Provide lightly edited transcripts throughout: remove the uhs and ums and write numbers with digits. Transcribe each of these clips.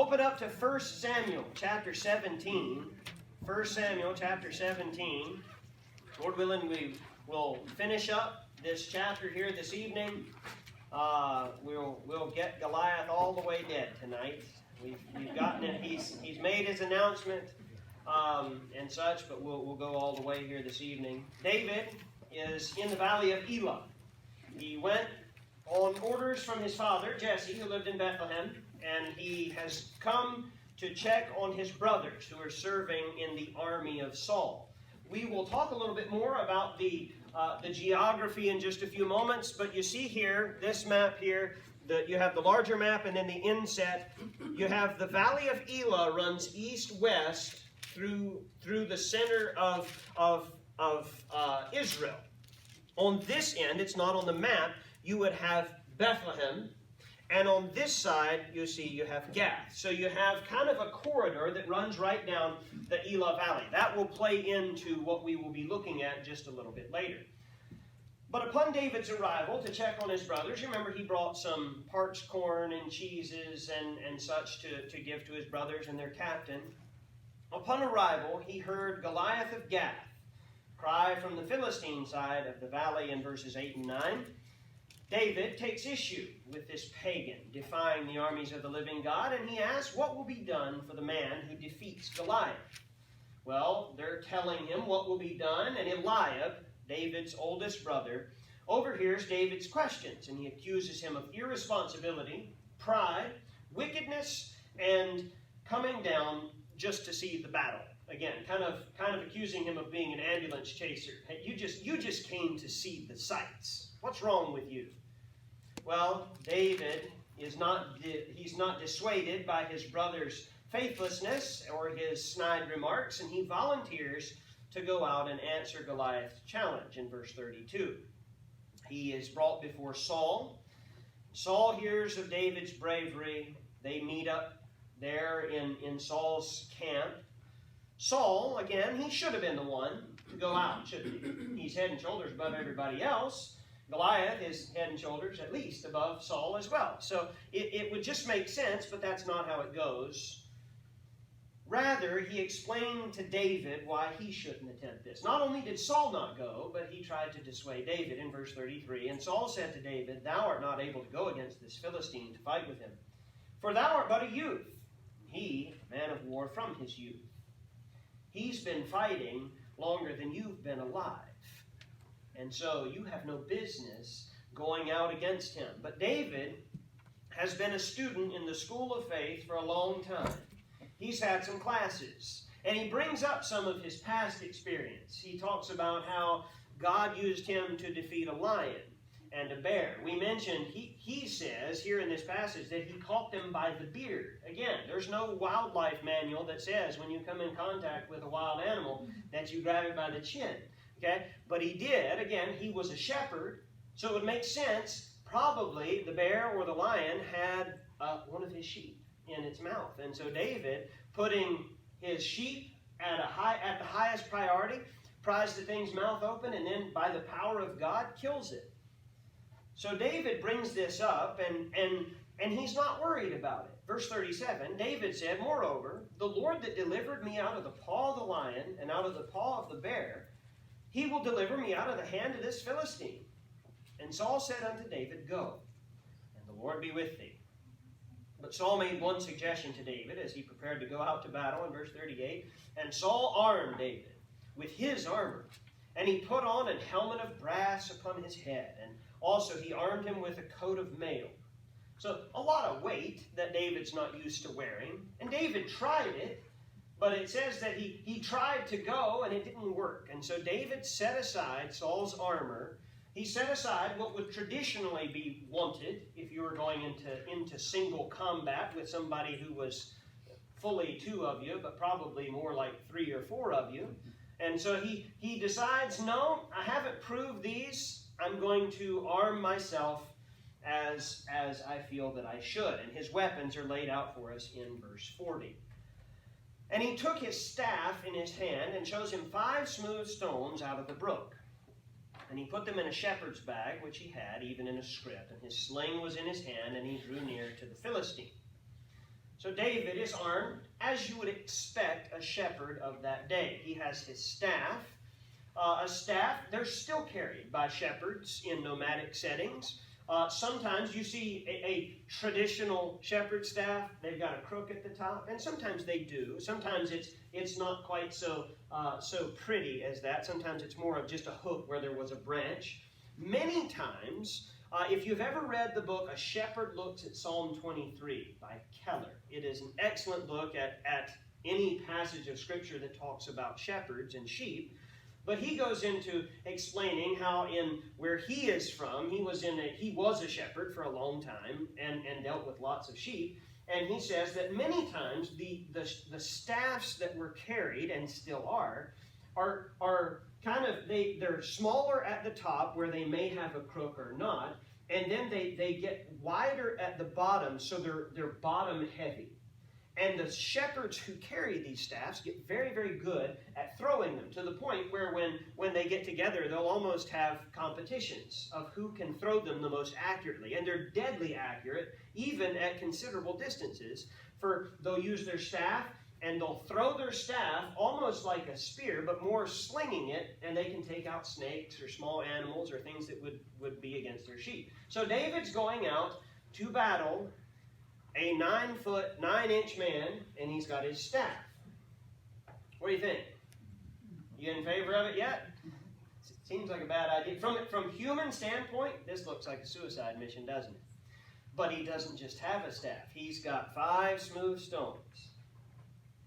Open up to 1 Samuel chapter 17. 1 Samuel chapter 17. Lord willing, we will finish up this chapter here this evening. We'll get Goliath all the way dead tonight. We've gotten it. He's made his announcement and such, but we'll go all the way here this evening. David is in the Valley of Elah. He went on orders from his father, Jesse, who lived in Bethlehem, and he has come to check on his brothers who are serving in the army of Saul. We will talk a little bit more about the geography in just a few moments, but you see here, this map here, you have the larger map and then the inset. You have the Valley of Elah runs east-west through the center of Israel. On this end, it's not on the map, you would have Bethlehem, and on this side, you see, you have Gath. So you have kind of a corridor that runs right down the Elah Valley. That will play into what we will be looking at just a little bit later. But upon David's arrival to check on his brothers, you remember he brought some parched corn and cheeses and such to give to his brothers and their captain. Upon arrival, he heard Goliath of Gath cry from the Philistine side of the valley in verses 8 and 9. David takes issue with this pagan, defying the armies of the living God, and he asks, what will be done for the man who defeats Goliath? Well, they're telling him what will be done, and Eliab, David's oldest brother, overhears David's questions, and he accuses him of irresponsibility, pride, wickedness, and coming down just to see the battle. Again, kind of accusing him of being an ambulance chaser. Hey, you just came to see the sights. What's wrong with you? Well, David he's not dissuaded by his brother's faithlessness or his snide remarks, and he volunteers to go out and answer Goliath's challenge in verse 32. He is brought before Saul. Saul hears of David's bravery. They meet up there in Saul's camp. Saul, again, he should have been the one to go out, shouldn't he? He's head and shoulders above everybody else. Goliath is head and shoulders at least above Saul as well. So it would just make sense, but that's not how it goes. Rather, he explained to David why he shouldn't attempt this. Not only did Saul not go, but he tried to dissuade David in verse 33. And Saul said to David, thou art not able to go against this Philistine to fight with him, for thou art but a youth, he a man of war from his youth. He's been fighting longer than you've been alive. And so you have no business going out against him. But David has been a student in the school of faith for a long time. He's had some classes. And he brings up some of his past experience. He talks about how God used him to defeat a lion and a bear. We mentioned, he says here in this passage that he caught them by the beard. Again, there's no wildlife manual that says when you come in contact with a wild animal that you grab it by the chin. Okay? But he did. Again, he was a shepherd, so it would make sense. Probably the bear or the lion had one of his sheep in its mouth. And so David, putting his sheep at the highest priority, pries the thing's mouth open, and then by the power of God, kills it. So David brings this up, and he's not worried about it. Verse 37, David said, moreover, the Lord that delivered me out of the paw of the lion and out of the paw of the bear, he will deliver me out of the hand of this Philistine. And Saul said unto David, go, and the Lord be with thee. But Saul made one suggestion to David as he prepared to go out to battle in verse 38. And Saul armed David with his armor, and he put on an helmet of brass upon his head, and also he armed him with a coat of mail. So a lot of weight that David's not used to wearing. And David tried it, but it says that he tried to go and it didn't work. And so David set aside Saul's armor. He set aside what would traditionally be wanted if you were going into single combat with somebody who was fully two of you, but probably more like 3 or 4 of you. And so he decides, no, I haven't proved these. I'm going to arm myself as I feel that I should. And his weapons are laid out for us in verse 40. And he took his staff in his hand and chose him 5 smooth stones out of the brook. And he put them in a shepherd's bag, which he had, even in a scrip. And his sling was in his hand, and he drew near to the Philistine. So David is armed, as you would expect a shepherd of that day. He has his staff. A staff, they're still carried by shepherds in nomadic settings. Sometimes you see a traditional shepherd staff. They've got a crook at the top, and sometimes they do. Sometimes it's not quite so pretty as that. Sometimes it's more of just a hook where there was a branch. Many times, if you've ever read the book A Shepherd Looks at Psalm 23 by Keller, it is an excellent look at any passage of Scripture that talks about shepherds and sheep. But he goes into explaining how in where he is from, he was a shepherd for a long time and dealt with lots of sheep. And he says that many times the staffs that were carried and still are kind of, they're smaller at the top where they may have a crook or not. And then they get wider at the bottom, so they're bottom heavy. And the shepherds who carry these staffs get very, very good at throwing them, to the point where when they get together, they'll almost have competitions of who can throw them the most accurately. And they're deadly accurate, even at considerable distances. For they'll use their staff, and they'll throw their staff almost like a spear, but more slinging it, and they can take out snakes or small animals or things that would be against their sheep. So David's going out to battle, a 9-foot, 9-inch man, and he's got his staff. What do you think? You in favor of it yet? It seems like a bad idea. From human standpoint, this looks like a suicide mission, doesn't it? But he doesn't just have a staff. He's got 5 smooth stones.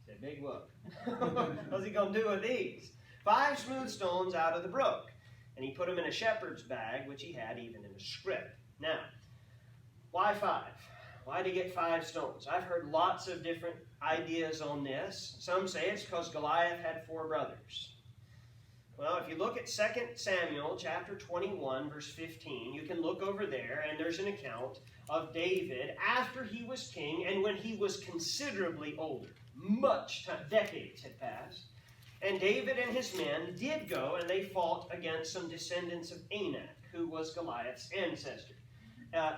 It's a big whoop. What's he going to do with these? 5 smooth stones out of the brook. And he put them in a shepherd's bag, which he had even in a scrip. Now, why 5? Why did he get 5 stones? I've heard lots of different ideas on this. Some say it's because Goliath had 4 brothers. Well, if you look at 2 Samuel chapter 21, verse 15, you can look over there, and there's an account of David after he was king and when he was considerably older. Much time, decades had passed. And David and his men did go, and they fought against some descendants of Anak, who was Goliath's ancestor.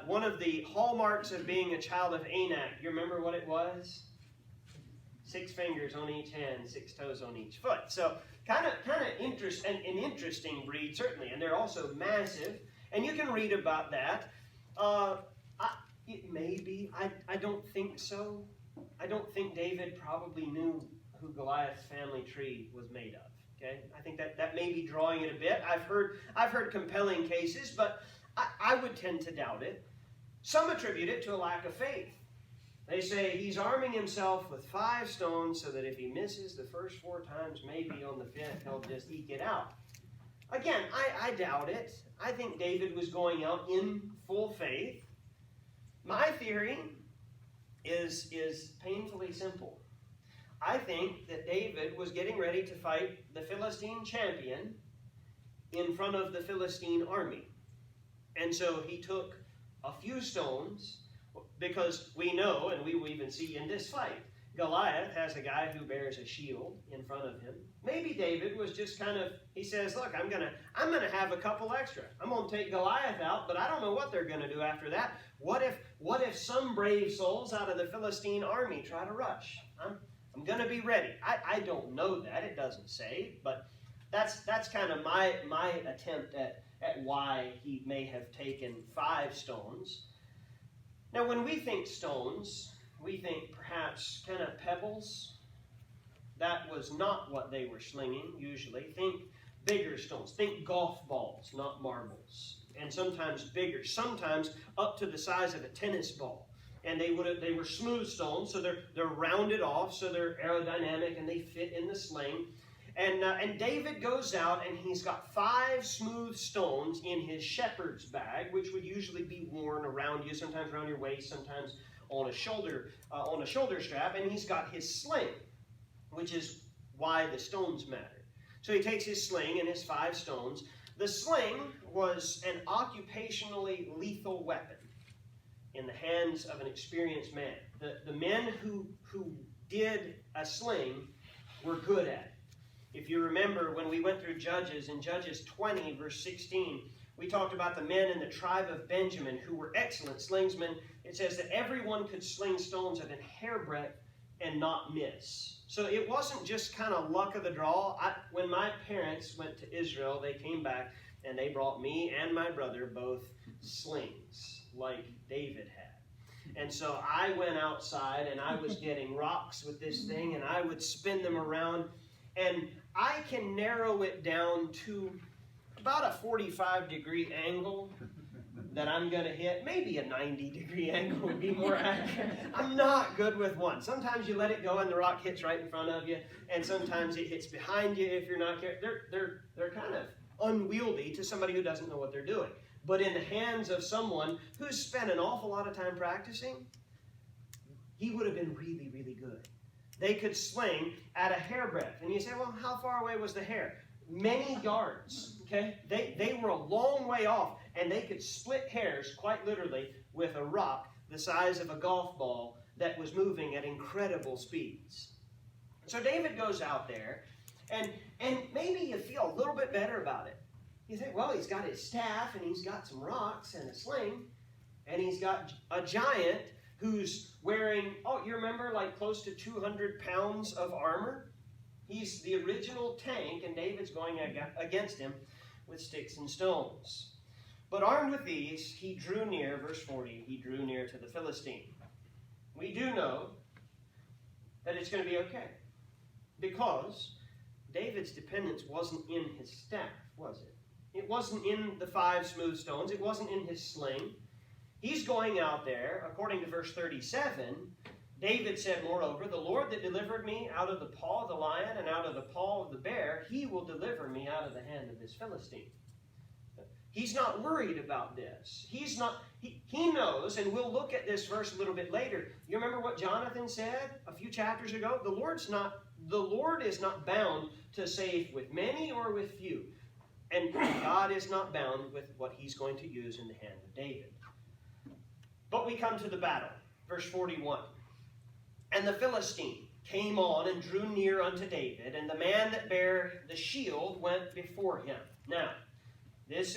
One of the hallmarks of being a child of Anak, you remember what it was? 6 fingers on each hand, 6 toes on each foot. So kind of an interesting breed, certainly. And they're also massive. And you can read about that. It may be. I don't think so. I don't think David probably knew who Goliath's family tree was made of. Okay? I think that may be drawing it a bit. I've heard compelling cases, but I would tend to doubt it. Some attribute it to a lack of faith. They say he's arming himself with 5 stones so that if he misses the first 4 times, maybe on the 5th, he'll just eke it out. Again, I doubt it. I think David was going out in full faith. My theory is painfully simple. I think that David was getting ready to fight the Philistine champion in front of the Philistine army. And so he took a few stones, because we know, and we will even see in this fight, Goliath has a guy who bears a shield in front of him. Maybe David was just he says, look, I'm gonna have a couple extra. I'm gonna take Goliath out, but I don't know what they're gonna do after that. What if some brave souls out of the Philistine army try to rush? I'm gonna be ready. I don't know that, it doesn't say, but that's kind of my attempt at why he may have taken 5 stones. Now, when we think stones, we think perhaps kind of pebbles. That was not what they were slinging, usually. Think bigger stones. Think golf balls, not marbles. And sometimes bigger. Sometimes up to the size of a tennis ball. And they were smooth stones, so they're rounded off, so they're aerodynamic, and they fit in the sling. And David goes out, and he's got 5 smooth stones in his shepherd's bag, which would usually be worn around you, sometimes around your waist, sometimes on a shoulder strap. And he's got his sling, which is why the stones matter. So he takes his sling and his 5 stones. The sling was an occupationally lethal weapon in the hands of an experienced man. The men who did a sling were good at it. If you remember when we went through Judges, in Judges 20, verse 16, We talked about the men in the tribe of Benjamin who were excellent slingsmen. It says that everyone could sling stones of a hairbreadth and not miss. So it wasn't just kind of luck of the draw. When my parents went to Israel, they came back and they brought me and my brother both slings like David had. And so I went outside and I was getting rocks with this thing and I would spin them around. And I can narrow it down to about a 45-degree angle that I'm going to hit. Maybe a 90-degree angle would be more accurate. I'm not good with one. Sometimes you let it go and the rock hits right in front of you, and sometimes it hits behind you if you're not careful. They're kind of unwieldy to somebody who doesn't know what they're doing. But in the hands of someone who's spent an awful lot of time practicing, he would have been really, really good. They could sling at a hairbreadth. And you say, well, how far away was the hair? Many yards. Okay? They were a long way off, and they could split hairs, quite literally, with a rock the size of a golf ball that was moving at incredible speeds. So David goes out there, and maybe you feel a little bit better about it. You think, well, he's got his staff, and he's got some rocks and a sling, and he's got a giant who's wearing, you remember, like close to 200 pounds of armor? He's the original tank, and David's going against him with sticks and stones. But armed with these, he drew near, verse 40, he drew near to the Philistine. We do know that it's going to be okay, because David's dependence wasn't in his staff, was it? It wasn't in the 5 smooth stones. It wasn't in his sling. He's going out there, according to verse 37, David said, moreover, the Lord that delivered me out of the paw of the lion and out of the paw of the bear, he will deliver me out of the hand of this Philistine. He's not worried about this. He knows, and we'll look at this verse a little bit later. You remember what Jonathan said a few chapters ago? The Lord is not bound to save with many or with few. And God is not bound with what he's going to use in the hand of David. But we come to the battle. Verse 41. And the Philistine came on and drew near unto David, and the man that bare the shield went before him. Now, this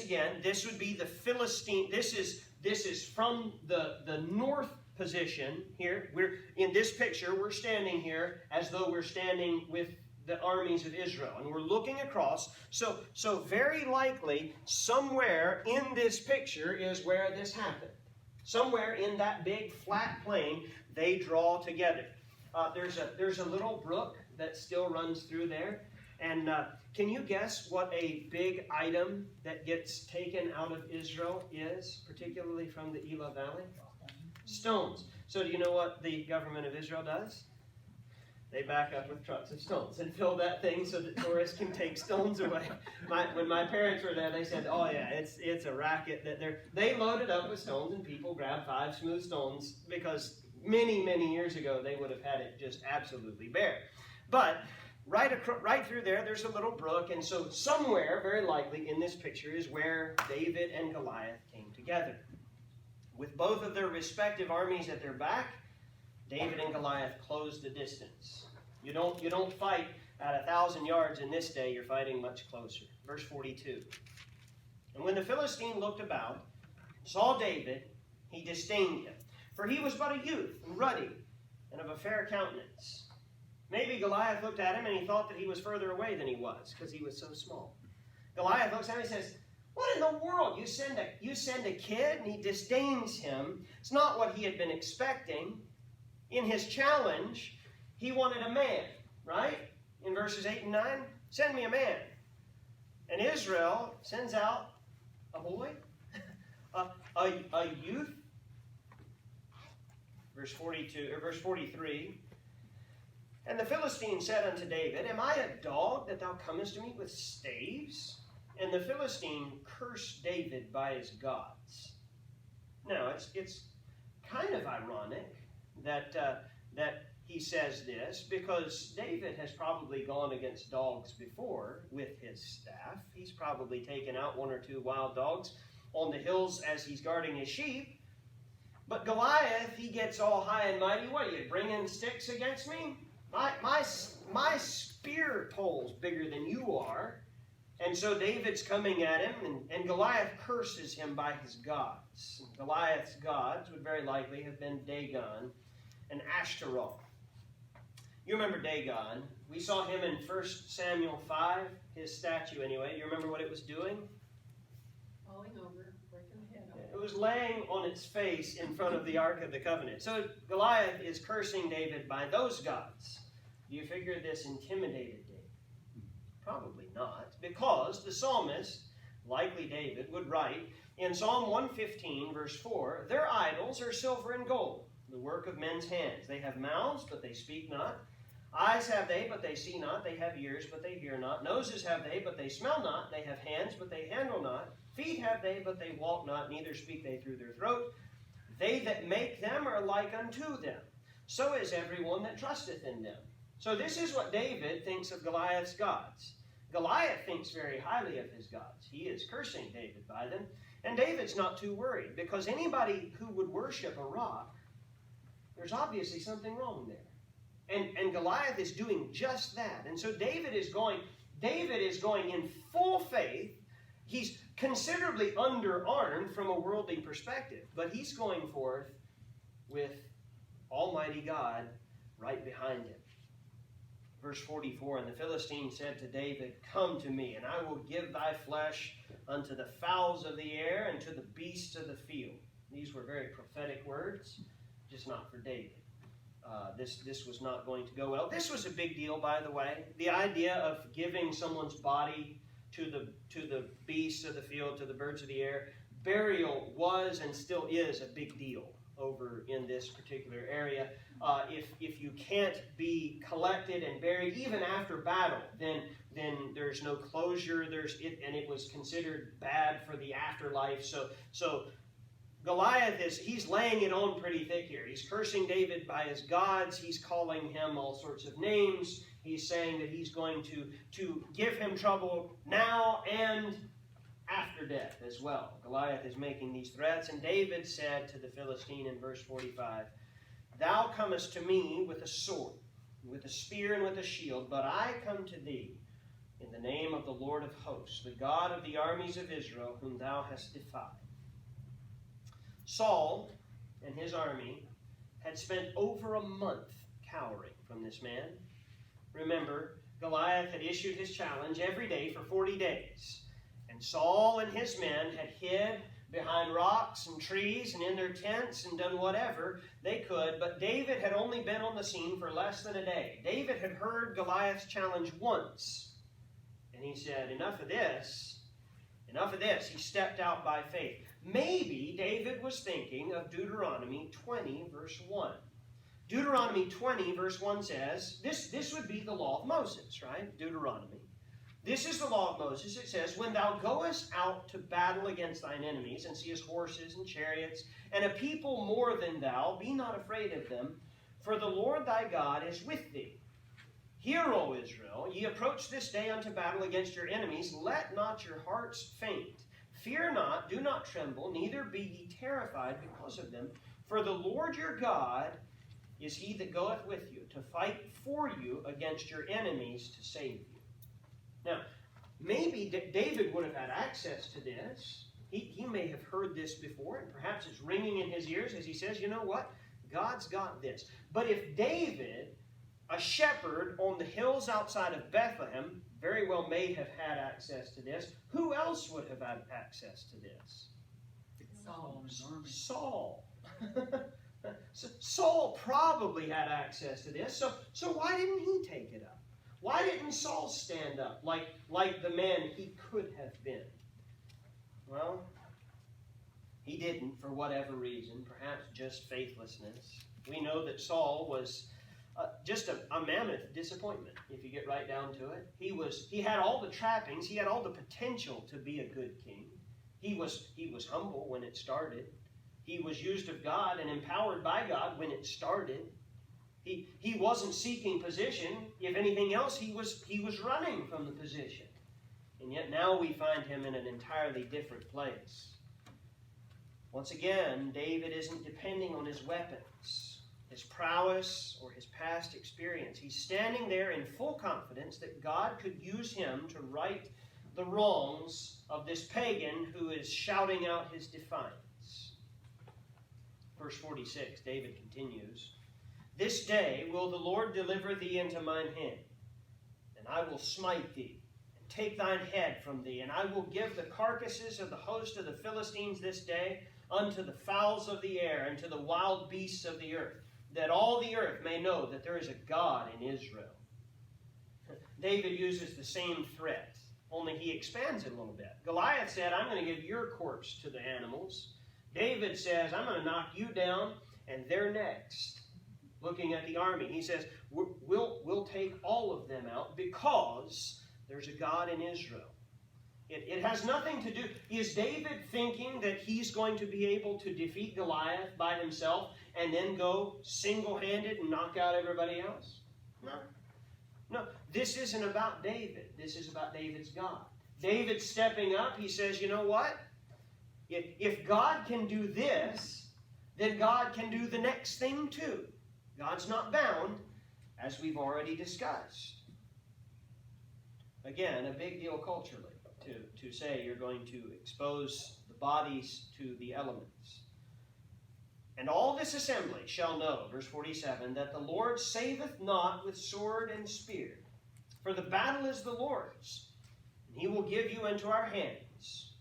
would be the Philistine. This is from the north position here. We're in this picture, we're standing here as though we're standing with the armies of Israel, and we're looking across. So very likely, somewhere in this picture is where this happened. Somewhere in that big flat plain, they draw together. There's a little brook that still runs through there. And can you guess what a big item that gets taken out of Israel is, particularly from the Elah Valley? Stones. So do you know what the government of Israel does? They back up with trucks of stones and fill that thing so that tourists can take stones away. When my parents were there, they said, oh yeah, it's a racket. They loaded up with stones, and people grabbed 5 smooth stones because many, many years ago they would have had it just absolutely bare. But right through there's a little brook, and so somewhere, very likely in this picture, is where David and Goliath came together. With both of their respective armies at their back, David and Goliath closed the distance. You don't fight at 1,000 yards in this day. You're fighting much closer. Verse 42. And when the Philistine looked about, saw David, he disdained him, for he was but a youth and ruddy and of a fair countenance. Maybe Goliath looked at him and he thought that he was further away than he was because he was so small. Goliath looks at him and says, what in the world? You send a kid and he disdains him. It's not what he had been expecting. In his challenge, he wanted a man, right? In verses 8 and 9, send me a man. And Israel sends out a boy, a youth. Verse 43. And the Philistine said unto David, am I a dog that thou comest to me with staves? And the Philistine cursed David by his gods. Now, it's kind of ironic that he says this, because David has probably gone against dogs before with his staff. He's probably taken out 1 or 2 wild dogs on the hills as he's guarding his sheep. But Goliath, he gets all high and mighty. What, are you bringing sticks against me? My spear pole's bigger than you are. And so David's coming at him, and Goliath curses him by his gods. And Goliath's gods would very likely have been Dagon and Ashtaroth. You remember Dagon. We saw him in 1 Samuel 5, his statue anyway. You remember what it was doing? Falling over, breaking the head off. It was laying on its face in front of the Ark of the Covenant. So Goliath is cursing David by those gods. Do you figure this intimidated David? Probably not, because the psalmist, likely David, would write in Psalm 115, verse 4, "Their idols are silver and gold, the work of men's hands. They have mouths, but they speak not. Eyes have they, but they see not. They have ears, but they hear not. Noses have they, but they smell not. They have hands, but they handle not. Feet have they, but they walk not. Neither speak they through their throat. They that make them are like unto them. So is everyone that trusteth in them." So this is what David thinks of Goliath's gods. Goliath thinks very highly of his gods. He is cursing David by them. And David's not too worried, because anybody who would worship a rock, there's obviously something wrong there. And Goliath is doing just that. And so David is going in full faith. He's considerably underarmed from a worldly perspective, but he's going forth with Almighty God right behind him. Verse 44, "And the Philistine said to David, Come to me, and I will give thy flesh unto the fowls of the air and to the beasts of the field." These were very prophetic words, just not for David. This was not going to go well. This was a big deal, by the way. The idea of giving someone's body to the beasts of the field, to the birds of the air, burial was and still is a big deal over in this particular area. If you can't be collected and buried even after battle, then there's no closure. And it was considered bad for the afterlife. So Goliath he's laying it on pretty thick here. He's cursing David by his gods. He's calling him all sorts of names. He's saying that he's going to give him trouble now and after death as well. Goliath is making these threats. And David said to the Philistine in verse 45, "Thou comest to me with a sword, with a spear, and with a shield, but I come to thee in the name of the Lord of hosts, the God of the armies of Israel, whom thou hast defied." Saul and his army had spent over a month cowering from this man. Remember, Goliath had issued his challenge every day for 40 days. And Saul and his men had hid behind rocks and trees and in their tents and done whatever they could. But David had only been on the scene for less than a day. David had heard Goliath's challenge once. And he said, enough of this. Enough of this. He stepped out by faith. Maybe David was thinking of Deuteronomy 20, verse 1. Deuteronomy 20, verse 1 says, this would be the law of Moses, right? Deuteronomy. This is the law of Moses. It says, "When thou goest out to battle against thine enemies, and seest horses and chariots, and a people more than thou, be not afraid of them, for the Lord thy God is with thee. Hear, O Israel, ye approach this day unto battle against your enemies. Let not your hearts faint. Fear not, do not tremble, neither be ye terrified because of them. For the Lord your God is he that goeth with you, to fight for you against your enemies, to save you." Now, maybe David would have had access to this. He may have heard this before, and perhaps it's ringing in his ears as he says, you know what? God's got this. But if David, a shepherd on the hills outside of Bethlehem, very well may have had access to this, who else would have had access to this? Saul. Saul probably had access to this, so why didn't he take it up? Why didn't Saul stand up like the man he could have been? Well, he didn't for whatever reason, perhaps just faithlessness. We know that Saul was just a mammoth disappointment, if you get right down to it. He had all the trappings, he had all the potential to be a good king. He was humble when it started. He was used of God and empowered by God when it started. He wasn't seeking position. If anything else, he was running from the position. And yet now we find him in an entirely different place. Once again, David isn't depending on his weapons, his prowess, or his past experience. He's standing there in full confidence that God could use him to right the wrongs of this pagan who is shouting out his defiance. Verse 46, David continues, "This day will the Lord deliver thee into mine hand, and I will smite thee, and take thine head from thee, and I will give the carcasses of the host of the Philistines this day unto the fowls of the air, and to the wild beasts of the earth, that all the earth may know that there is a God in Israel." David uses the same threat, only he expands it a little bit. Goliath said, "I'm going to give your corpse to the animals." David says, "I'm going to knock you down, and they're next." Looking at the army, he says, we'll take all of them out because there's a God in Israel. It has nothing to do. Is David thinking that he's going to be able to defeat Goliath by himself and then go single-handed and knock out everybody else? No. No, this isn't about David. This is about David's God. David's stepping up. He says, you know what? If God can do this, then God can do the next thing too. God's not bound, as we've already discussed. Again, a big deal culturally to say you're going to expose the bodies to the elements. "And all this assembly shall know," verse 47, "that the Lord saveth not with sword and spear. For the battle is the Lord's, and he will give you into our hands."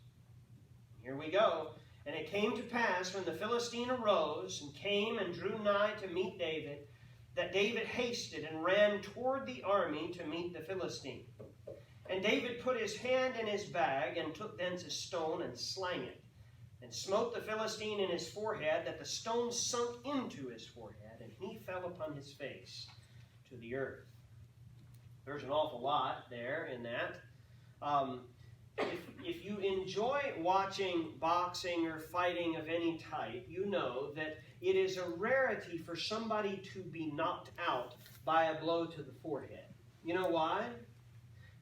Here we go. "And it came to pass, when the Philistine arose and came and drew nigh to meet David, that David hasted and ran toward the army to meet the Philistine. And David put his hand in his bag, and took thence a stone, and slang it, and smote the Philistine in his forehead, that the stone sunk into his forehead, and he fell upon his face to the earth." There's an awful lot there in that. If you enjoy watching boxing or fighting of any type, you know that it is a rarity for somebody to be knocked out by a blow to the forehead. You know why?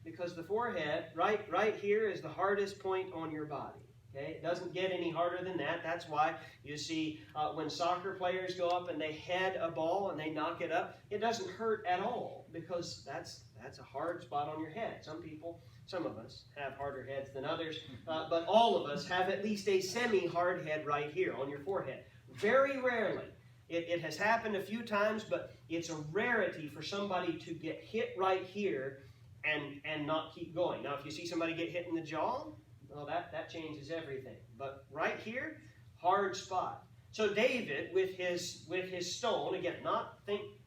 Because the forehead, right here, is the hardest point on your body. Okay? It doesn't get any harder than that. That's why you see when soccer players go up and they head a ball and they knock it up, it doesn't hurt at all, because that's a hard spot on your head. Some of us have harder heads than others, but all of us have at least a semi-hard head right here on your forehead. Very rarely. It has happened a few times, but it's a rarity for somebody to get hit right here and not keep going. Now, if you see somebody get hit in the jaw, well, that changes everything. But right here, hard spot. So David, with his stone, again,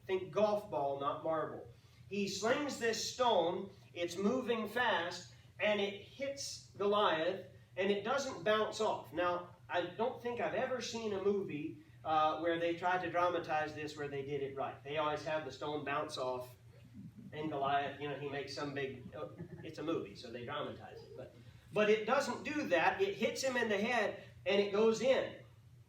think golf ball, not marble. He slings this stone. It's moving fast, and it hits Goliath, and it doesn't bounce off. Now, I don't think I've ever seen a movie where they tried to dramatize this where they did it right. They always have the stone bounce off, and Goliath, he makes some big... it's a movie, so they dramatize it. But it doesn't do that. It hits him in the head, and it goes in.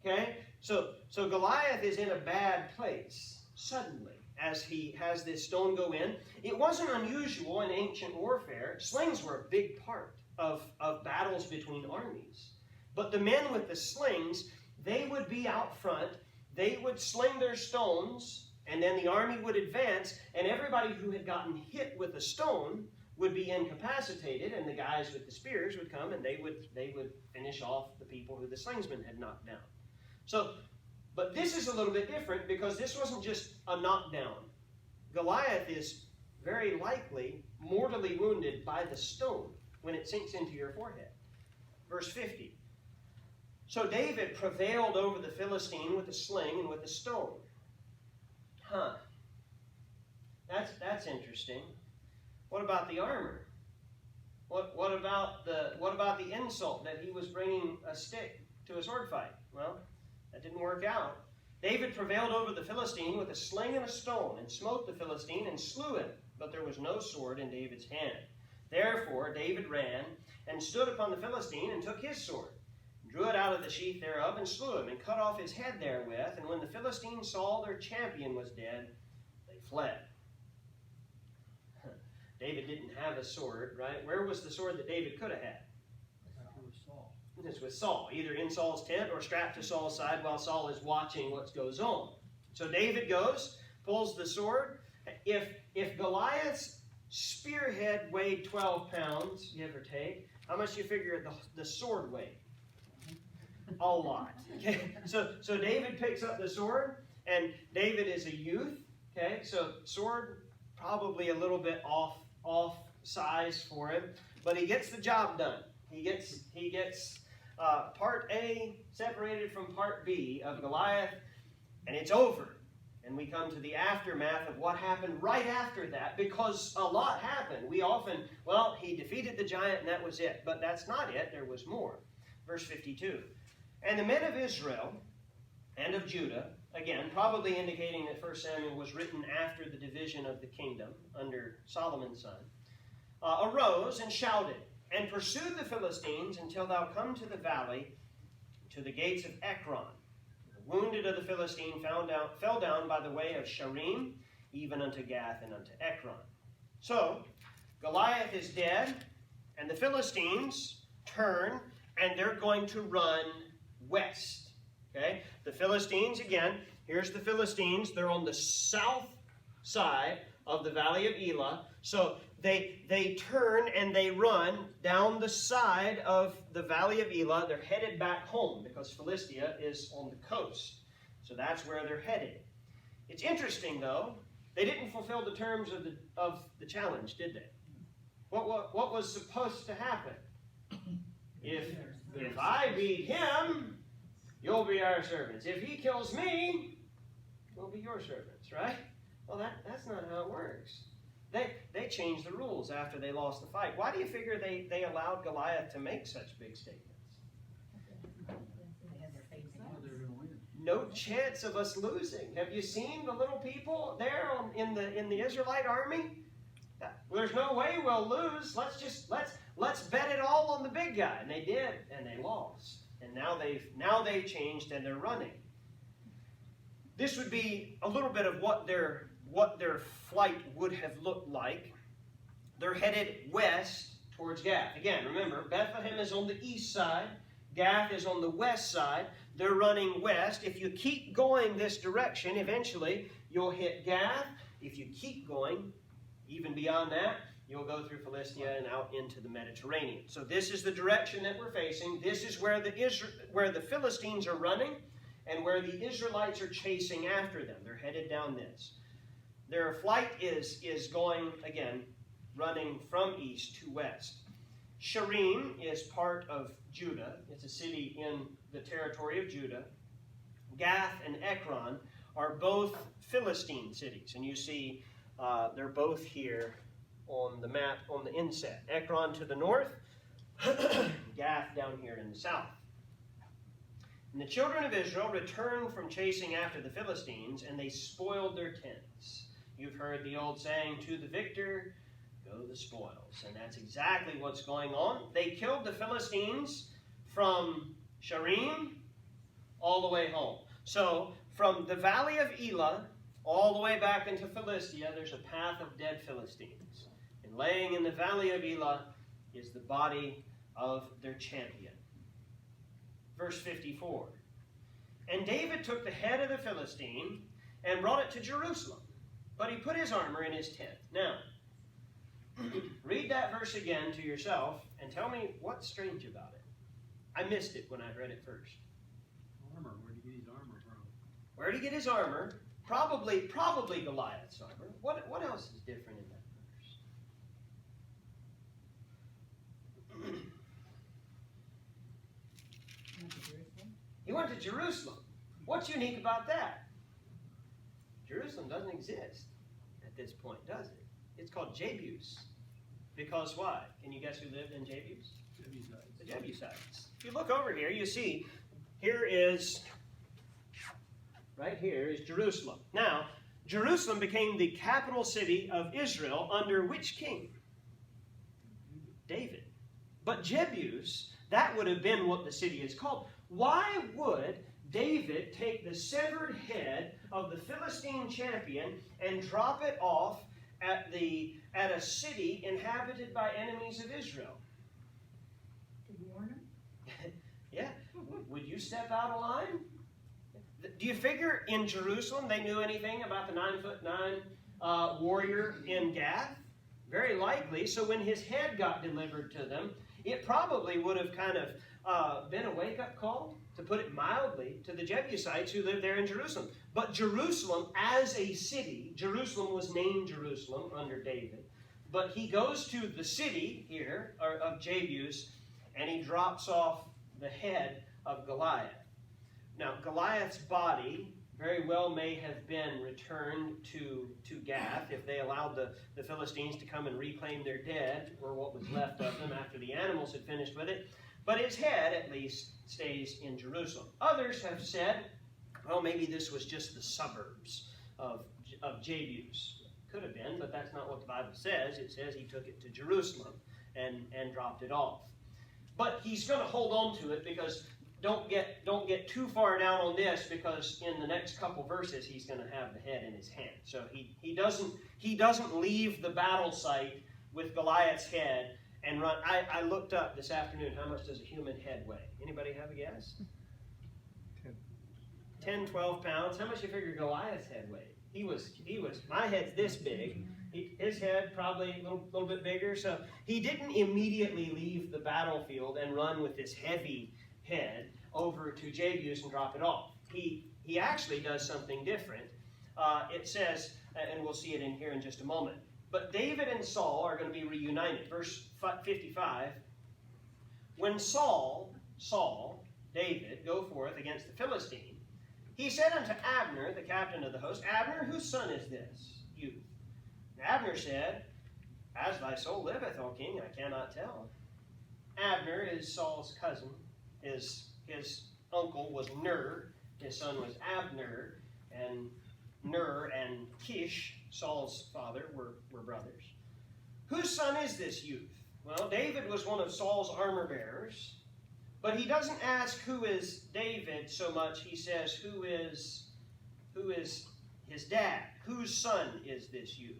Okay? So Goliath is in a bad place, suddenly, as he has this stone go in. It wasn't unusual in ancient warfare. Slings were a big part of battles between armies. But the men with the slings, they would be out front. They would sling their stones, and then the army would advance, and everybody who had gotten hit with a stone would be incapacitated, and the guys with the spears would come, and they would finish off the people who the slingsmen had knocked down. But this is a little bit different, because this wasn't just a knockdown. Goliath is very likely mortally wounded by the stone when it sinks into your forehead. Verse 50. "So David prevailed over the Philistine with a sling and with a stone." That's interesting. What about the armor? What about the insult that he was bringing a stick to a sword fight? Well, that didn't work out. "David prevailed over the Philistine with a sling and a stone, and smote the Philistine and slew him. But there was no sword in David's hand. Therefore David ran and stood upon the Philistine, and took his sword, and drew it out of the sheath thereof, and slew him, and cut off his head therewith. And when the Philistines saw their champion was dead, they fled." David didn't have a sword, right? Where was the sword that David could have had? This was Saul, either in Saul's tent or strapped to Saul's side while Saul is watching what goes on. So David goes, pulls the sword. If Goliath's spearhead weighed 12 pounds, give or take. How much do you figure the sword weighed? A lot. Okay? So David picks up the sword, and David is a youth. Okay, so sword probably a little bit off size for him, but he gets the job done. He gets part A separated from part B of Goliath, and it's over. And we come to the aftermath of what happened right after that, because a lot happened. We often, he defeated the giant and that was it. But that's not it. There was more. Verse 52. And the men of Israel and of Judah, again, probably indicating that 1 Samuel was written after the division of the kingdom under Solomon's son, arose and shouted, and pursued the Philistines until thou come to the valley, to the gates of Ekron. Wounded of the Philistine fell down by the way of Sharim, even unto Gath and unto Ekron. So, Goliath is dead, and the Philistines turn, and they're going to run west. Okay? The Philistines, again, here's the Philistines. They're on the south side of the Valley of Elah. So they turn and they run down the side of the Valley of Elah. They're headed back home because Philistia is on the coast. So that's where they're headed. It's interesting, though, they didn't fulfill the terms of the challenge, did they? What was supposed to happen? If I beat him, you'll be our servants. If he kills me, we'll be your servants, right? Well, that's not how it works. They changed the rules after they lost the fight. Why do you figure they allowed Goliath to make such big statements? No chance of us losing. Have you seen the little people there in the Israelite army? There's no way we'll lose. Let's bet it all on the big guy. And they did, and they lost. And now they've changed and they're running. This would be a little bit of what their flight would have looked like. They're headed west towards Gath. Again, remember, Bethlehem is on the east side. Gath is on the west side. They're running west. If you keep going this direction, eventually you'll hit Gath. If you keep going, even beyond that, you'll go through Philistia and out into the Mediterranean. So this is the direction that we're facing. This is where the Philistines are running and where the Israelites are chasing after them. They're headed down this. Their flight is going, again, running from east to west. Sharim is part of Judah. It's a city in the territory of Judah. Gath and Ekron are both Philistine cities. And you see they're both here on the map on the inset. Ekron to the north, Gath down here in the south. And the children of Israel returned from chasing after the Philistines, and they spoiled their tents. You've heard the old saying, to the victor go the spoils. And that's exactly what's going on. They killed the Philistines from Sharim all the way home. So from the Valley of Elah all the way back into Philistia, there's a path of dead Philistines. And laying in the Valley of Elah is the body of their champion. Verse 54. And David took the head of the Philistine and brought it to Jerusalem. But he put his armor in his tent. Now, read that verse again to yourself and tell me what's strange about it. I missed it when I read it first. Armor. Where did he get his armor from? Where did he get his armor? Probably Goliath's armor. What else is different in that verse? He went to Jerusalem. What's unique about that? Jerusalem doesn't exist at this point, does it? It's called Jebus. Because why? Can you guess who lived in Jebus? Jebusites. The Jebusites. If you look over here, you see, right here is Jerusalem. Now, Jerusalem became the capital city of Israel under which king? David. But Jebus, that would have been what the city is called. Why would David take the severed head of the Philistine champion and drop it off at a city inhabited by enemies of Israel? To warn him? Yeah. Would you step out of line? Do you figure in Jerusalem they knew anything about the 9'9" warrior in Gath? very likely. So when his head got delivered to them, it probably would have kind of been a wake-up call, to put it mildly, to the Jebusites who lived there in Jerusalem. But Jerusalem as a city, Jerusalem was named Jerusalem under David, but he goes to the city here of Jebus, and he drops off the head of Goliath. Now, Goliath's body very well may have been returned to Gath if they allowed the Philistines to come and reclaim their dead, or what was left of them after the animals had finished with it. But his head, at least, stays in Jerusalem. Others have said, well, maybe this was just the suburbs of Jebus. Could have been, but that's not what the Bible says. It says he took it to Jerusalem and dropped it off. But he's going to hold on to it, because don't get too far down on this, because in the next couple verses he's going to have the head in his hand. So he doesn't leave the battle site with Goliath's head and run. I looked up this afternoon, how much does a human head weigh? Anybody have a guess? 10, 12 pounds. How much do you figure Goliath's head weighed? He was, my head's this big. His head probably a little bit bigger. So he didn't immediately leave the battlefield and run with this heavy head over to Jebus and drop it off. He actually does something different. It says, and we'll see it in here in just a moment, but David and Saul are going to be reunited. Verse 55, when David, go forth against the Philistine, he said unto Abner, the captain of the host, Abner, whose son is this youth? And Abner said, as thy soul liveth, O king, I cannot tell. Abner is Saul's cousin. His uncle was Ner. His son was Abner. And Ner and Kish, Saul's father, were brothers. Whose son is this youth? Well, David was one of Saul's armor bearers. But he doesn't ask who is David so much. He says, who is his dad? Whose son is this youth?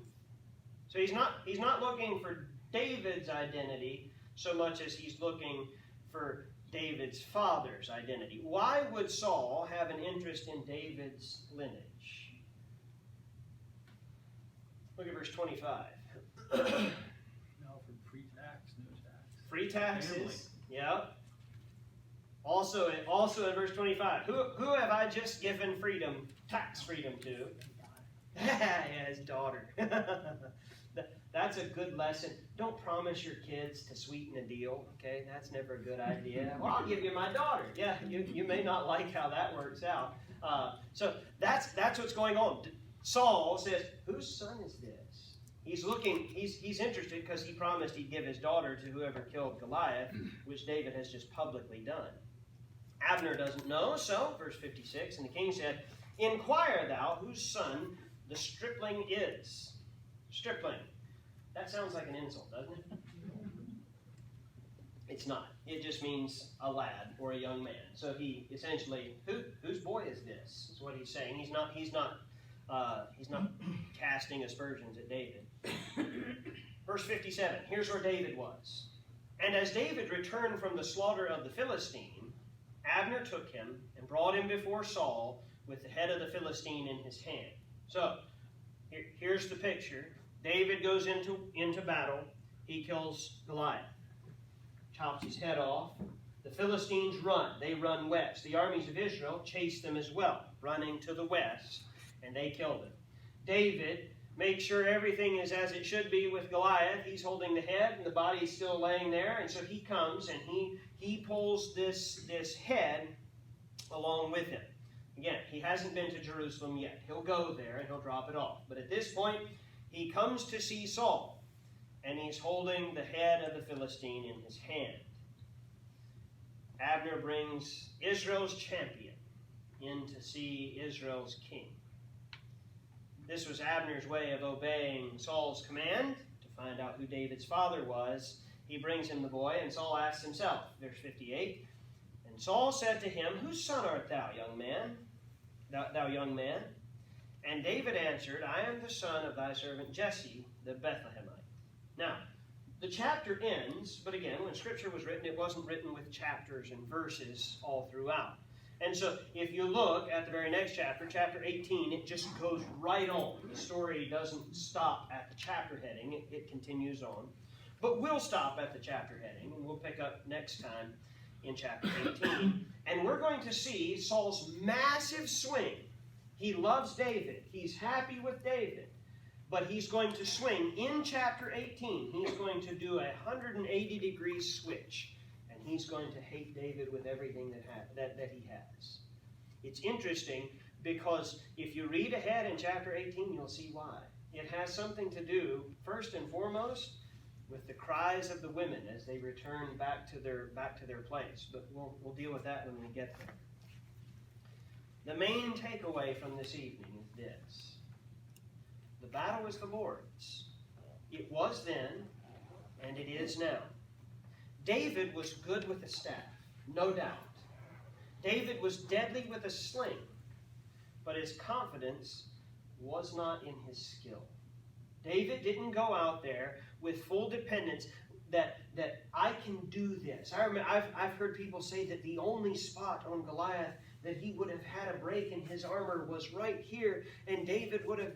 So he's not looking for David's identity so much as he's looking for David's father's identity. Why would Saul have an interest in David's lineage? Look at verse 25. No, for free tax, no tax. Free taxes. Family. Yeah. Also in verse 25, who have I just given freedom, tax freedom to? Yeah, his daughter. That's a good lesson. Don't promise your kids to sweeten a deal, okay? That's never a good idea. Well, I'll give you my daughter. Yeah, you may not like how that works out. So that's what's going on. Saul says, whose son is this? He's looking, he's interested because he promised he'd give his daughter to whoever killed Goliath, which David has just publicly done. Abner doesn't know, so, verse 56, and the king said, inquire thou whose son the stripling is. Stripling. That sounds like an insult, doesn't it? It's not. It just means a lad or a young man. So he essentially, whose boy is this? Is what he's saying. He's not casting aspersions at David. Verse 57. Here's where David was. And as David returned from the slaughter of the Philistine, Abner took him and brought him before Saul with the head of the Philistine in his hand. So here's the picture. David goes into battle. He kills Goliath. Chops his head off. The Philistines run. They run west. The armies of Israel chase them as well, running to the west, and they kill them. David makes sure everything is as it should be with Goliath. He's holding the head, and the body is still laying there, and so he comes, and he pulls this head along with him. Again, he hasn't been to Jerusalem yet. He'll go there, and he'll drop it off. But at this point, he comes to see Saul, and he's holding the head of the Philistine in his hand. Abner brings Israel's champion in to see Israel's king. This was Abner's way of obeying Saul's command to find out who David's father was. He brings him the boy, and Saul asks himself, verse 58, and Saul said to him, whose son art thou, young man? Thou young man? And David answered, I am the son of thy servant Jesse, the Bethlehemite. Now, the chapter ends, but again, when Scripture was written, it wasn't written with chapters and verses all throughout. And so if you look at the very next chapter, chapter 18, it just goes right on. The story doesn't stop at the chapter heading. It continues on. But we'll stop at the chapter heading, and we'll pick up next time in chapter 18. And we're going to see Saul's massive swing. He loves David. He's happy with David. But he's going to swing in chapter 18. He's going to do a 180-degree switch. And he's going to hate David with everything that he has. It's interesting because if you read ahead in chapter 18, you'll see why. It has something to do, first and foremost, with the cries of the women as they return back to their place. But we'll deal with that when we get there. The main takeaway from this evening is this. The battle is the Lord's. It was then, and it is now. David was good with a staff, no doubt. David was deadly with a sling, but his confidence was not in his skill. David didn't go out there with full dependence that I can do this. I've heard people say that the only spot on Goliath that he would have had a break in his armor was right here, and David would have,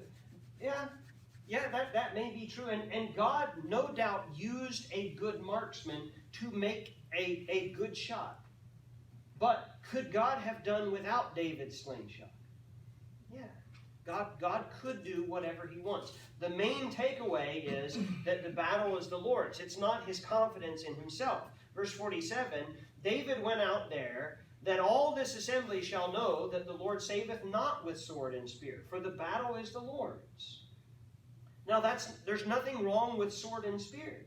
that may be true. And God no doubt used a good marksman to make a good shot. But could God have done without David's slingshot? Yeah. God could do whatever he wants. The main takeaway is that the battle is the Lord's. It's not his confidence in himself. Verse 47, David went out there, that all this assembly shall know that the Lord saveth not with sword and spear, for the battle is the Lord's. Now there's nothing wrong with sword and spear.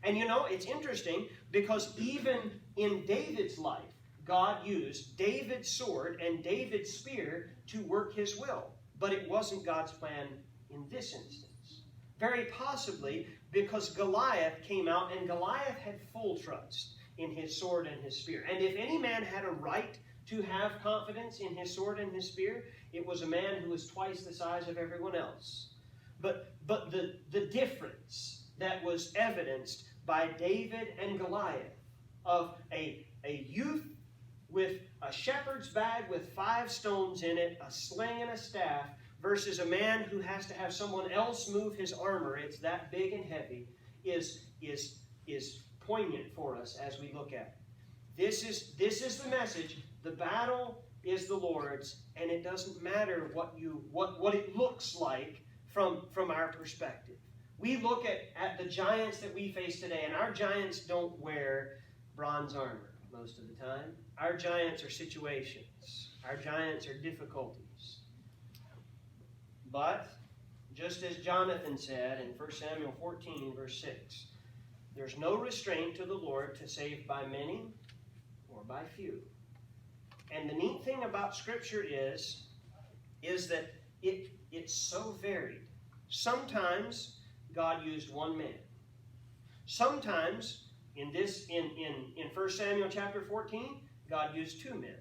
And you know, it's interesting because even in David's life, God used David's sword and David's spear to work his will. But it wasn't God's plan in this instance. Very possibly because Goliath came out, and Goliath had full trust in his sword and his spear. And if any man had a right to have confidence in his sword and his spear, it was a man who was twice the size of everyone else. But the difference that was evidenced by David and Goliath of a youth with a shepherd's bag with 5 stones in it, a sling and a staff, versus a man who has to have someone else move his armor, it's that big and heavy, is poignant for us as we look at it. This is the message. The battle is the Lord's, and it doesn't matter what it looks like from our perspective. We look at the giants that we face today, and our giants don't wear bronze armor most of the time. Our giants are situations. Our giants are difficulties. But, just as Jonathan said in 1 Samuel 14, verse 6, there's no restraint to the Lord to save by many or by few. And the neat thing about Scripture is that it's so varied. Sometimes God used one man. Sometimes, in 1 Samuel chapter 14, God used 2 men.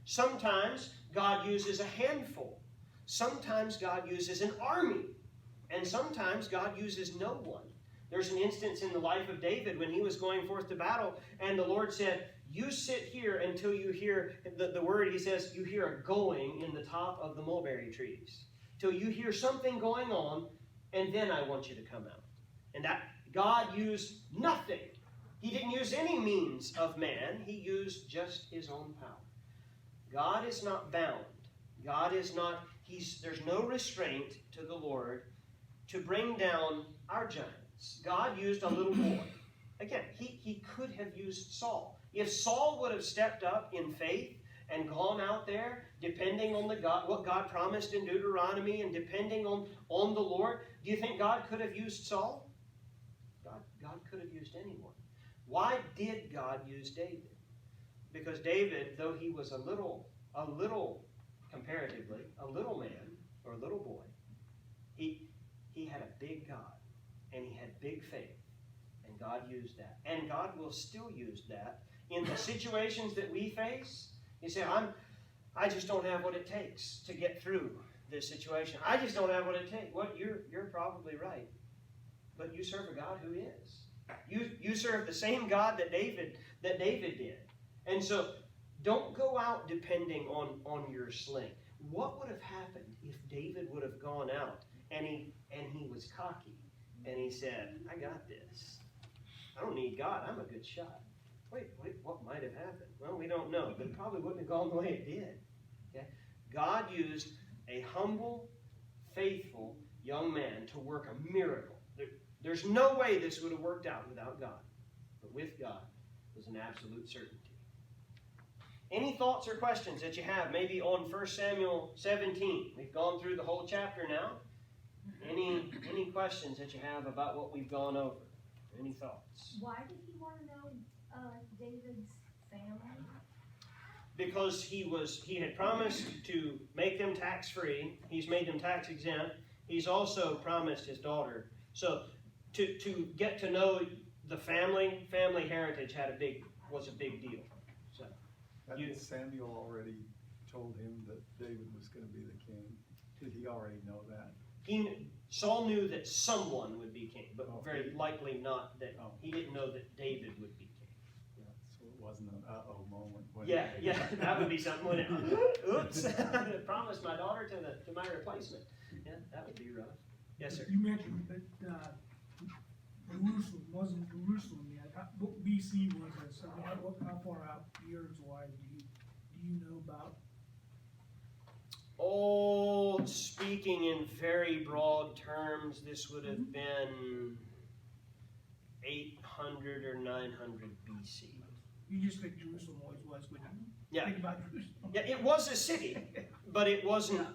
Sometimes God uses a handful. Sometimes God uses an army. And sometimes God uses no one. There's an instance in the life of David when he was going forth to battle, and the Lord said, you sit here until you hear, the word he says, you hear a going in the top of the mulberry trees. Till you hear something going on, and then I want you to come out. And that God used nothing. He didn't use any means of man. He used just his own power. God is not bound. God is not, there's no restraint to the Lord to bring down our giants. God used a little boy. Again, he could have used Saul. If Saul would have stepped up in faith and gone out there, depending on what God promised in Deuteronomy and depending on the Lord, do you think God could have used Saul? God could have used anyone. Why did God use David? Because David, though he was a little, comparatively, a little man or a little boy, he had a big God and he had big faith. And God used that. And God will still use that in the situations that we face. You say, I just don't have what it takes to get through this situation. I just don't have what it takes. Well, you're probably right. But you serve a God who is. You serve the same God that David did. And so don't go out depending on your sling. What would have happened if David would have gone out and he was cocky and he said, I got this. I don't need God. I'm a good shot. Wait, what might have happened? Well, we don't know, but it probably wouldn't have gone the way it did. Okay? God used a humble, faithful young man to work a miracle. There's no way this would have worked out without God. But with God was an absolute certainty. Any thoughts or questions that you have, maybe on 1 Samuel 17? We've gone through the whole chapter now. Any questions that you have about what we've gone over? Any thoughts? Why did he want to know David's family? Because he had promised to make them tax-free. He's made them tax-exempt. He's also promised his daughter. So to get to know the family heritage was a big deal. So Hadn't Samuel already told him that David was going to be the king? Did he already know that? Saul knew that someone would be king, but very likely not that. He didn't know that David would be king. Yeah, so it wasn't an uh-oh moment. Yeah, that would be something. Wouldn't it? Oops! I promised my daughter to my replacement. Yeah, that would be rough. Yes, sir. You mentioned that Jerusalem wasn't Jerusalem yet. What BC was this? I mean, how far out years-wise do you know about? Oh, speaking in very broad terms, this would have been 800 or 900 BC. You just think Jerusalem always was, when you think about Jerusalem. Yeah, it was a city, but it wasn't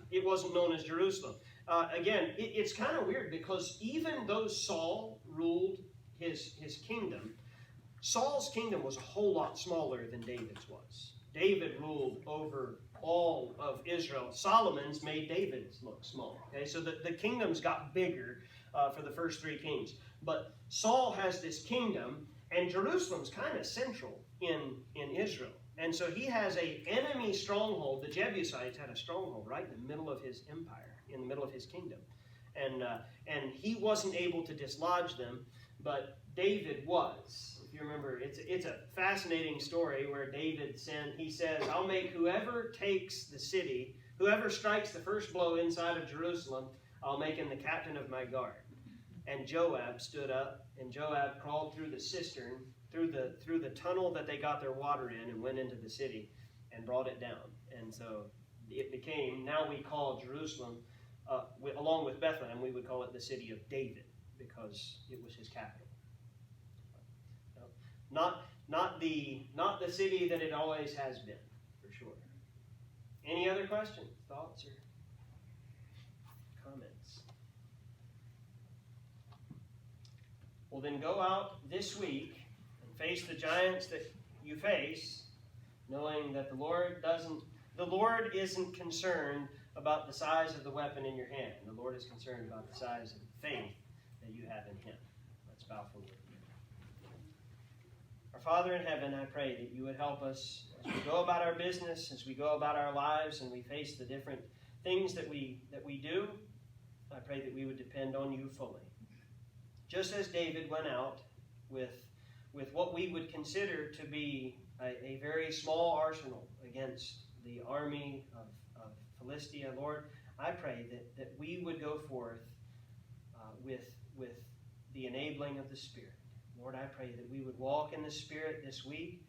known as Jerusalem. Again, it's kind of weird because even though Saul ruled his kingdom, Saul's kingdom was a whole lot smaller than David's was. David ruled over all of Israel. Solomon's made David's look small. Okay, so the kingdoms got bigger for the first three kings. But Saul has this kingdom, and Jerusalem's kind of central in Israel. And so he has an enemy stronghold. The Jebusites had a stronghold right in the middle of his empire, in the middle of his kingdom. And he wasn't able to dislodge them, but David was. If you remember, it's a fascinating story where David says, I'll make whoever takes the city, whoever strikes the first blow inside of Jerusalem, I'll make him the captain of my guard. And Joab stood up, and Joab crawled through the cistern, through the tunnel that they got their water in, and went into the city and brought it down. And so it became, now we call Jerusalem, along with Bethlehem, we would call it the city of David, because it was his capital. Not the city that it always has been, for sure. Any other questions, thoughts, or comments? Well, then go out this week and face the giants that you face, knowing that the Lord isn't concerned about the size of the weapon in your hand. The Lord is concerned about the size of the faith that you have in Him. Let's bow for word. Our Father in heaven, I pray that you would help us as we go about our business, as we go about our lives, and we face the different things that we do. I pray that we would depend on you fully. Just as David went out with what we would consider to be a very small arsenal against the army of Philistia, Lord, I pray that we would go forth with the enabling of the Spirit. Lord, I pray that we would walk in the Spirit this week,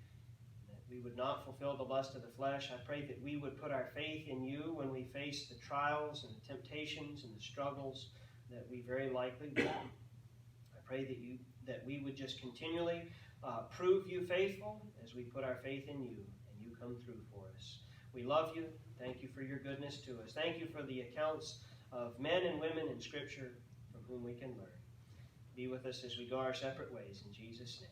that we would not fulfill the lust of the flesh. I pray that we would put our faith in you when we face the trials and the temptations and the struggles that we very likely will. I pray that we would just continually prove you faithful as we put our faith in you and you come through for us. We love you. Thank you for your goodness to us. Thank you for the accounts of men and women in Scripture from whom we can learn. Be with us as we go our separate ways. In Jesus' name.